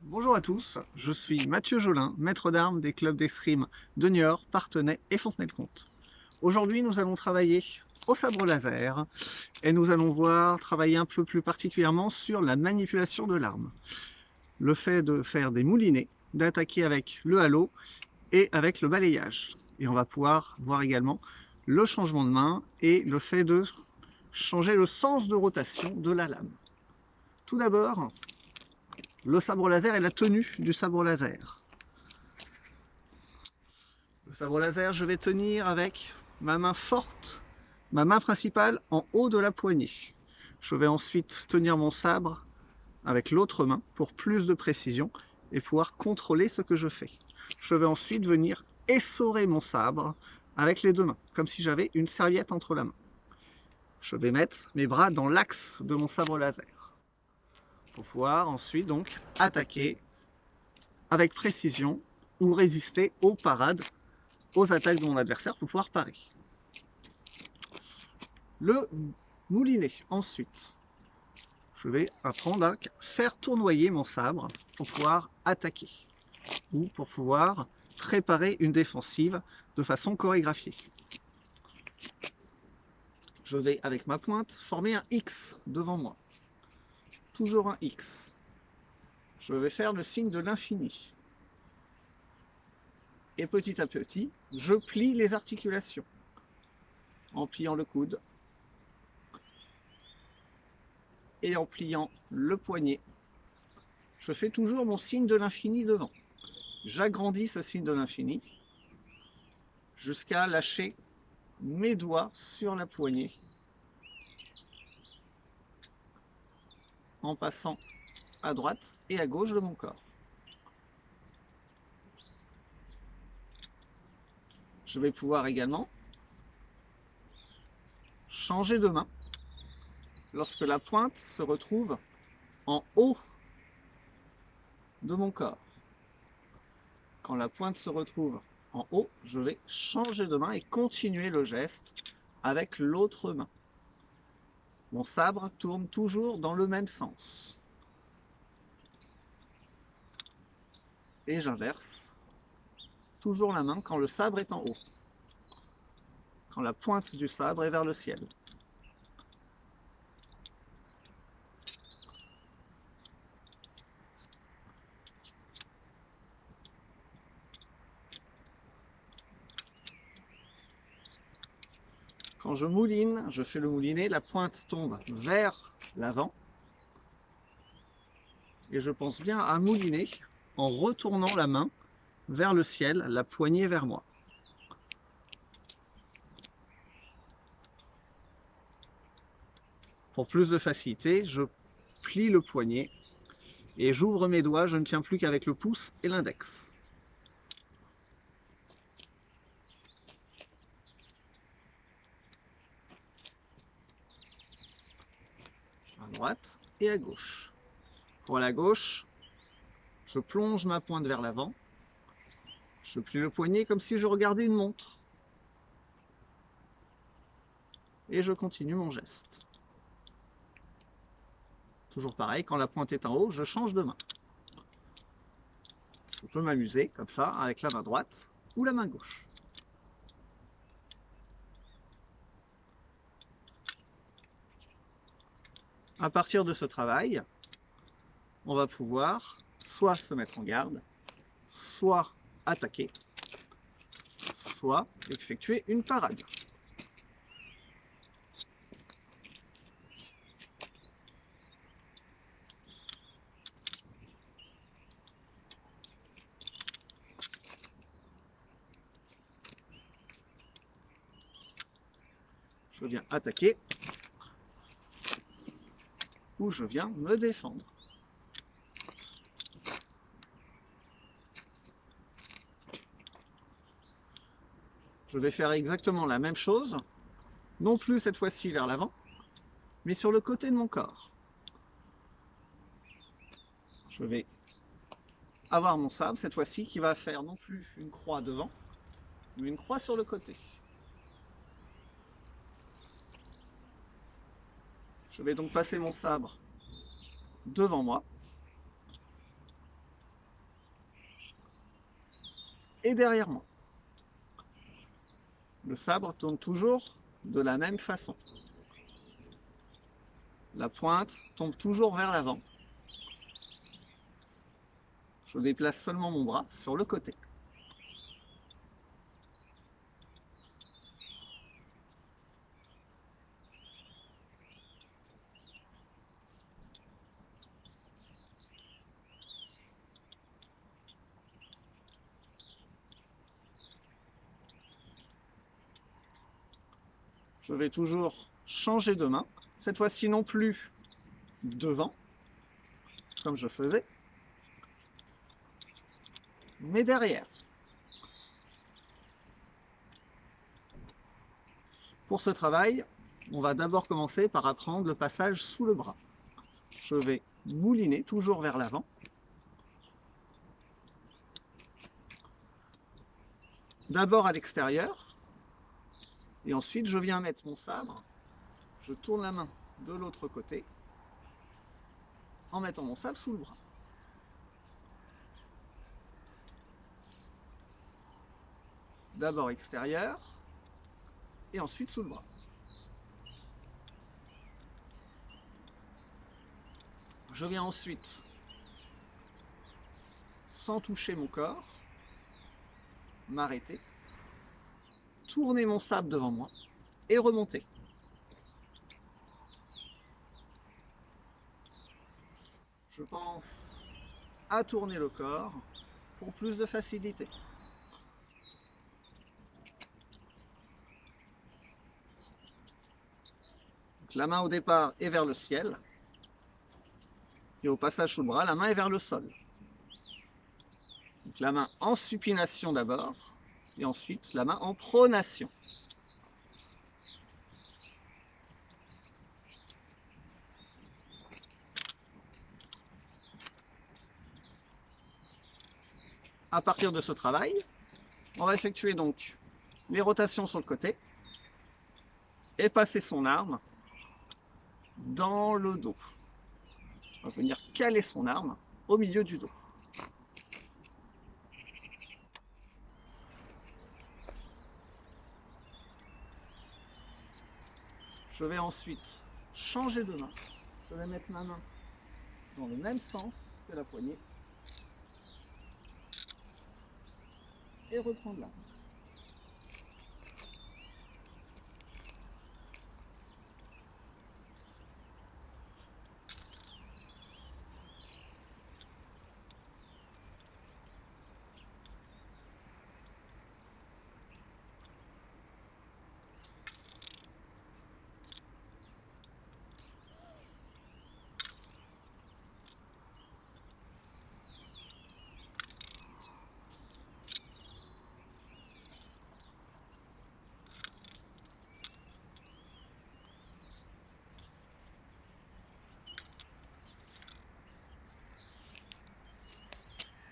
Bonjour à tous, je suis Mathieu Jolin, maître d'armes des clubs d'escrime de Niort, Parthenay et Fontenay-le-Comte. Aujourd'hui, nous allons travailler au sabre laser et nous allons voir travailler un peu plus particulièrement sur la manipulation de l'arme. Le fait de faire des moulinets, d'attaquer avec le halo et avec le balayage. Et on va pouvoir voir également le changement de main et le fait de changer le sens de rotation de la lame. Tout d'abord, le sabre laser et la tenue du sabre laser. Le sabre laser, je vais tenir avec ma main forte, ma main principale en haut de la poignée. Je vais ensuite tenir mon sabre avec l'autre main pour plus de précision et pouvoir contrôler ce que je fais. Je vais ensuite venir essorer mon sabre avec les deux mains, comme si j'avais une serviette entre la main. Je vais mettre mes bras dans l'axe de mon sabre laser pour pouvoir ensuite donc attaquer avec précision ou résister aux parades, aux attaques de mon adversaire pour pouvoir parer. Le moulinet, ensuite, je vais apprendre à faire tournoyer mon sabre pour pouvoir attaquer ou pour pouvoir préparer une défensive de façon chorégraphiée. Je vais, avec ma pointe, former un X devant moi. Toujours un X. Je vais faire le signe de l'infini. Et petit à petit, je plie les articulations en pliant le coude et en pliant le poignet. Je fais toujours mon signe de l'infini devant. J'agrandis ce signe de l'infini jusqu'à lâcher mes doigts sur la poignée en passant à droite et à gauche de mon corps. Je vais pouvoir également changer de main lorsque la pointe se retrouve en haut de mon corps. Quand la pointe se retrouve en haut, je vais changer de main et continuer le geste avec l'autre main. Mon sabre tourne toujours dans le même sens. Et j'inverse toujours la main quand le sabre est en haut. Quand la pointe du sabre est vers le ciel. Quand je mouline, je fais le moulinet, la pointe tombe vers l'avant. Et je pense bien à mouliner en retournant la main vers le ciel, la poignée vers moi. Pour plus de facilité, je plie le poignet et j'ouvre mes doigts, je ne tiens plus qu'avec le pouce et l'index. À droite et à gauche. Pour la gauche, je plonge ma pointe vers l'avant. Je plie le poignet comme si je regardais une montre. Et je continue mon geste. Toujours pareil, quand la pointe est en haut, je change de main. Je peux m'amuser comme ça avec la main droite ou la main gauche. À partir de ce travail, on va pouvoir soit se mettre en garde, soit attaquer, soit effectuer une parade. Je viens attaquer ou je viens me défendre. Je vais faire exactement la même chose, non plus cette fois-ci vers l'avant, mais sur le côté de mon corps. Je vais avoir mon sabre cette fois-ci qui va faire non plus une croix devant, mais une croix sur le côté. Je vais donc passer mon sabre devant moi et derrière moi. Le sabre tourne toujours de la même façon. La pointe tombe toujours vers l'avant. Je déplace seulement mon bras sur le côté. Je vais toujours changer de main, cette fois-ci non plus devant, comme je faisais, mais derrière. Pour ce travail, on va d'abord commencer par apprendre le passage sous le bras. Je vais mouliner toujours vers l'avant. D'abord à l'extérieur, et ensuite je viens mettre mon sabre, je tourne la main de l'autre côté, en mettant mon sabre sous le bras. D'abord extérieur, et ensuite sous le bras. Je viens ensuite, sans toucher mon corps, m'arrêter, tourner mon sabre devant moi et remonter. Je pense à tourner le corps pour plus de facilité. Donc, la main au départ est vers le ciel et au passage sous le bras, la main est vers le sol. Donc, la main en supination d'abord et ensuite la main en pronation. À partir de ce travail, on va effectuer donc les rotations sur le côté et passer son arme dans le dos. On va venir caler son arme au milieu du dos. Je vais ensuite changer de main. Je vais mettre ma main dans le même sens que la poignée et reprendre l'arme.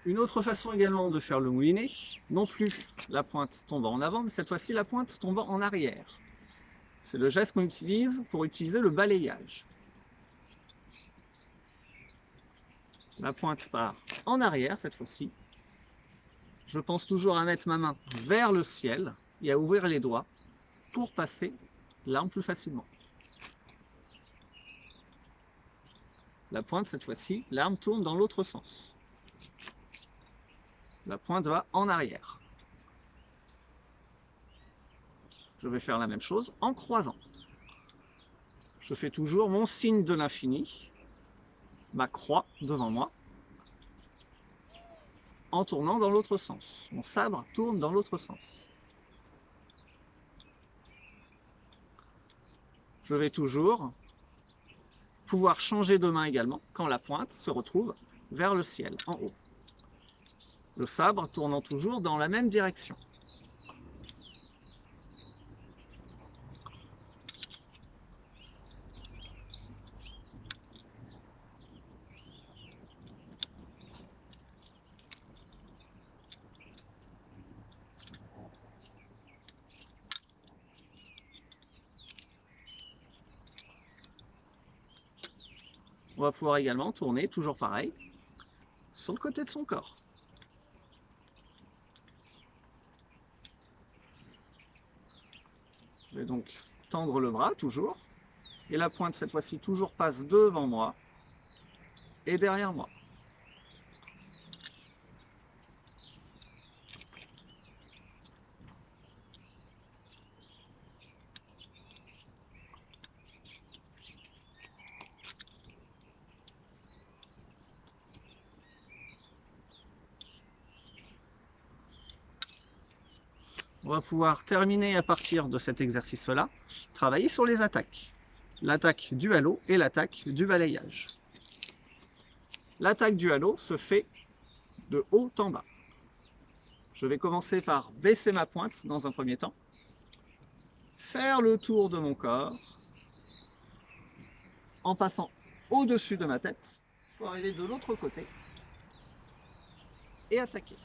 Une autre façon également de faire le moulinet, non plus la pointe tombant en avant, mais cette fois-ci la pointe tombant en arrière. C'est le geste qu'on utilise pour utiliser le balayage. La pointe part en arrière cette fois-ci. Je pense toujours à mettre ma main vers le ciel et à ouvrir les doigts pour passer l'arme plus facilement. La pointe cette fois-ci, l'arme tourne dans l'autre sens. La pointe va en arrière. Je vais faire la même chose en croisant. Je fais toujours mon signe de l'infini, ma croix devant moi, en tournant dans l'autre sens. Mon sabre tourne dans l'autre sens. Je vais toujours pouvoir changer de main également quand la pointe se retrouve vers le ciel, en haut. Le sabre tournant toujours dans la même direction. On va pouvoir également tourner, toujours pareil, sur le côté de son corps. Je vais donc tendre le bras, toujours. Et la pointe, cette fois-ci, toujours passe devant moi et derrière moi. On va pouvoir terminer à partir de cet exercice-là, travailler sur les attaques. L'attaque du halo et l'attaque du balayage. L'attaque du halo se fait de haut en bas. Je vais commencer par baisser ma pointe dans un premier temps, faire le tour de mon corps en passant au-dessus de ma tête pour arriver de l'autre côté et attaquer.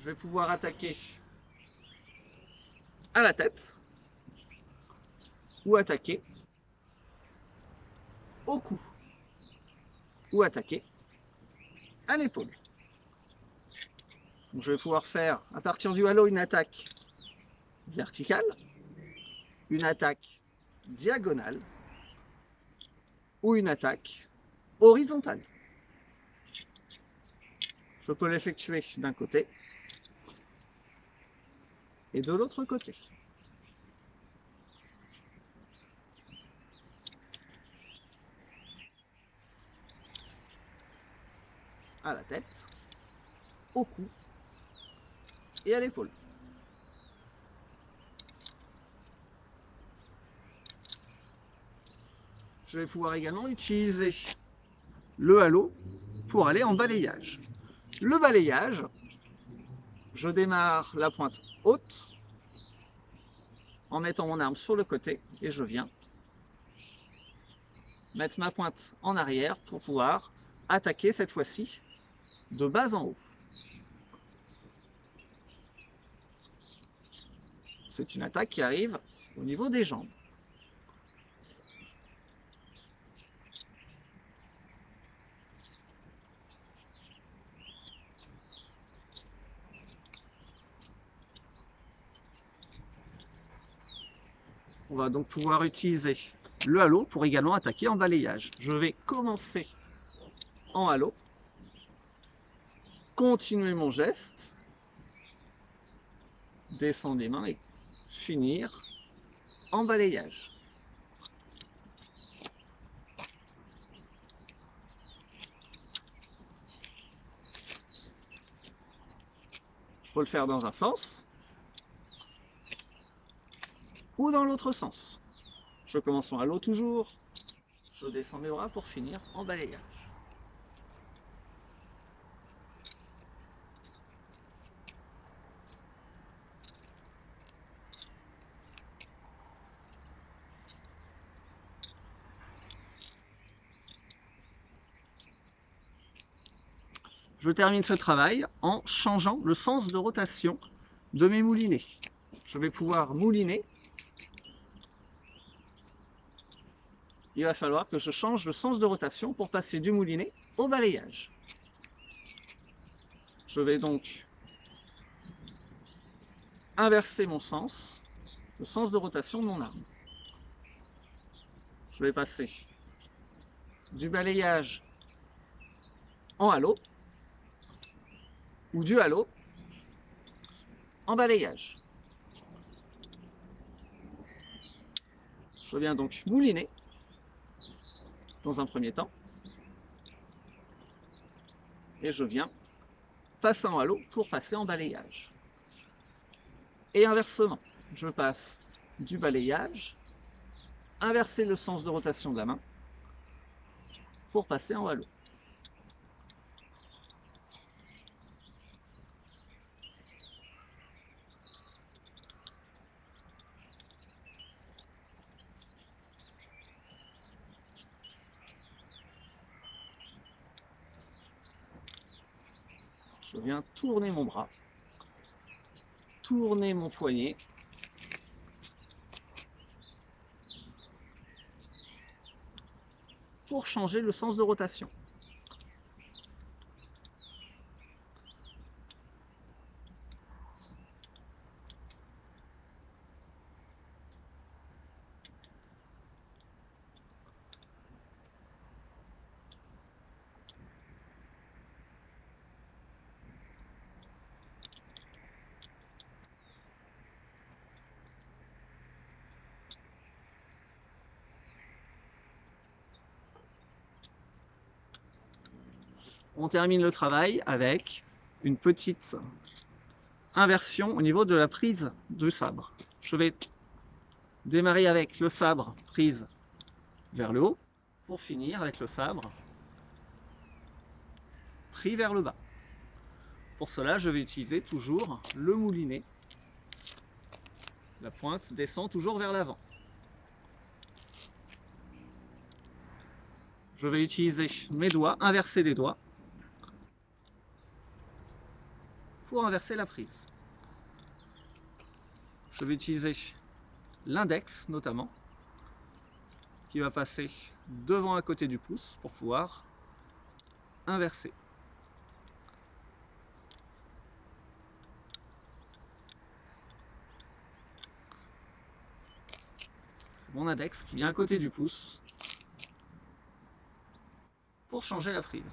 Je vais pouvoir attaquer à la tête ou attaquer au cou ou attaquer à l'épaule. Je vais pouvoir faire à partir du halo une attaque verticale, une attaque diagonale ou une attaque horizontale. Je peux l'effectuer d'un côté et de l'autre côté. À la tête, au cou et à l'épaule. Je vais pouvoir également utiliser le halo pour aller en balayage. Le balayage, je démarre la pointe haute en mettant mon arme sur le côté et je viens mettre ma pointe en arrière pour pouvoir attaquer cette fois-ci de bas en haut. C'est une attaque qui arrive au niveau des jambes. On va donc pouvoir utiliser le halo pour également attaquer en balayage. Je vais commencer en halo, continuer mon geste, descendre les mains et finir en balayage. Je peux le faire dans un sens ou dans l'autre sens. Je commence en halo toujours, je descends mes bras pour finir en balayage. Je termine ce travail en changeant le sens de rotation de mes moulinets. Je vais pouvoir mouliner. Il va falloir que je change le sens de rotation pour passer du moulinet au balayage. Je vais donc inverser mon sens, le sens de rotation de mon arme. Je vais passer du balayage en halo ou du halo en balayage. Je viens donc mouliner dans un premier temps et je viens passer en halo pour passer en balayage. Et inversement, je passe du balayage, inverser le sens de rotation de la main pour passer en halo. Je viens tourner mon bras, tourner mon poignet, pour changer le sens de rotation. On termine le travail avec une petite inversion au niveau de la prise du sabre. Je vais démarrer avec le sabre prise vers le haut pour finir avec le sabre pris vers le bas. Pour cela, je vais utiliser toujours le moulinet. La pointe descend toujours vers l'avant. Je vais utiliser mes doigts, inverser les doigts pour inverser la prise. Je vais utiliser l'index notamment, qui va passer devant à côté du pouce pour pouvoir inverser. C'est mon index qui vient à côté du pouce pour changer la prise.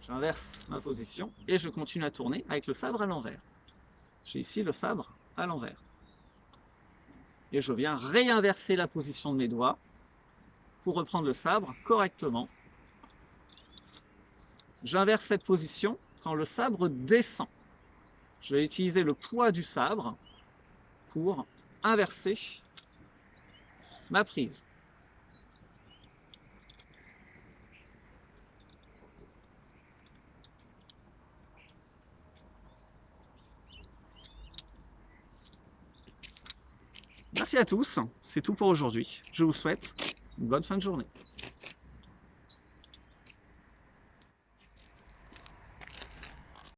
J'inverse ma position et je continue à tourner avec le sabre à l'envers. J'ai ici le sabre à l'envers. Et je viens réinverser la position de mes doigts pour reprendre le sabre correctement. J'inverse cette position quand le sabre descend. Je vais utiliser le poids du sabre pour inverser ma prise. Merci à tous, c'est tout pour aujourd'hui. Je vous souhaite une bonne fin de journée.